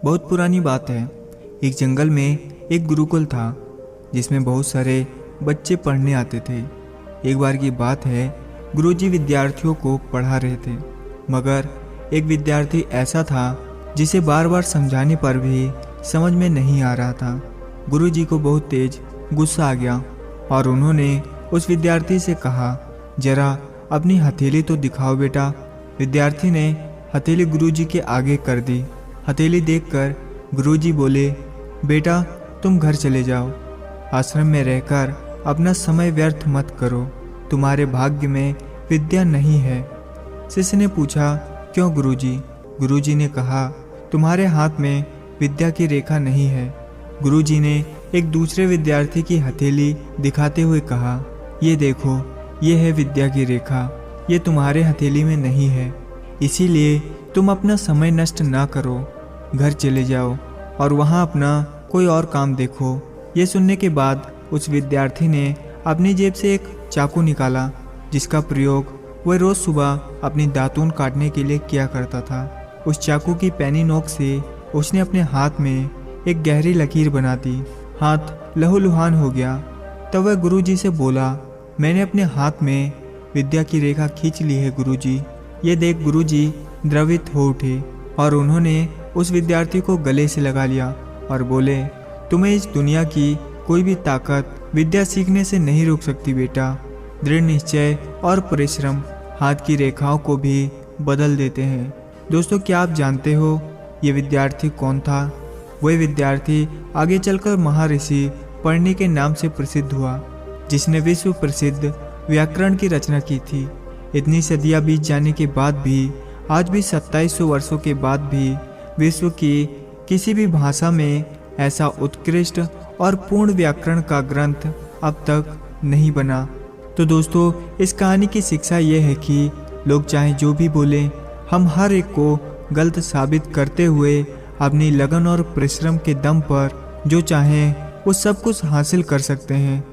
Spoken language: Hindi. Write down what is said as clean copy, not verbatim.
बहुत पुरानी बात है। एक जंगल में एक गुरुकुल था जिसमें बहुत सारे बच्चे पढ़ने आते थे। एक बार की बात है, गुरुजी विद्यार्थियों को पढ़ा रहे थे, मगर एक विद्यार्थी ऐसा था जिसे बार बार समझाने पर भी समझ में नहीं आ रहा था। गुरुजी को बहुत तेज गुस्सा आ गया और उन्होंने उस विद्यार्थी से कहा, जरा अपनी हथेली तो दिखाओ बेटा। विद्यार्थी ने हथेली गुरुजी के आगे कर दी। हथेली देखकर गुरुजी बोले, बेटा तुम घर चले जाओ, आश्रम में रहकर अपना समय व्यर्थ मत करो, तुम्हारे भाग्य में विद्या नहीं है। शिष्य ने पूछा, क्यों गुरुजी? गुरुजी ने कहा, तुम्हारे हाथ में विद्या की रेखा नहीं है। गुरुजी ने एक दूसरे विद्यार्थी की हथेली दिखाते हुए कहा, ये देखो, ये है विद्या की रेखा, ये तुम्हारे हथेली में नहीं है, इसीलिए तुम अपना समय नष्ट ना करो, घर चले जाओ और वहाँ अपना कोई और काम देखो। ये सुनने के बाद उस विद्यार्थी ने अपनी जेब से एक चाकू निकाला जिसका प्रयोग वह रोज सुबह अपनी दातून काटने के लिए किया करता था। उस चाकू की पैनी नोक से उसने अपने हाथ में एक गहरी लकीर बना दी। हाथ लहूलुहान हो गया। तब वह गुरुजी से बोला, मैंने अपने हाथ में विद्या की रेखा खींच ली है गुरुजी। ये देख गुरुजी द्रवित हो उठे और उन्होंने उस विद्यार्थी को गले से लगा लिया और बोले, तुम्हें इस दुनिया की कोई भी ताकत विद्या सीखने से नहीं रोक सकती बेटा। दृढ़ निश्चय और परिश्रम हाथ की रेखाओं को भी बदल देते हैं। दोस्तों, क्या आप जानते हो ये विद्यार्थी कौन था? वह विद्यार्थी आगे चलकर महर्षि पढ़ने के नाम से प्रसिद्ध हुआ, जिसने विश्व प्रसिद्ध व्याकरण की रचना की थी। इतनी सदियां बीत जाने के बाद भी आज भी 2700 वर्षों के बाद भी विश्व की किसी भी भाषा में ऐसा उत्कृष्ट और पूर्ण व्याकरण का ग्रंथ अब तक नहीं बना। तो दोस्तों, इस कहानी की शिक्षा यह है कि लोग चाहे जो भी बोले, हम हर एक को गलत साबित करते हुए अपनी लगन और परिश्रम के दम पर जो चाहें वो सब कुछ हासिल कर सकते हैं।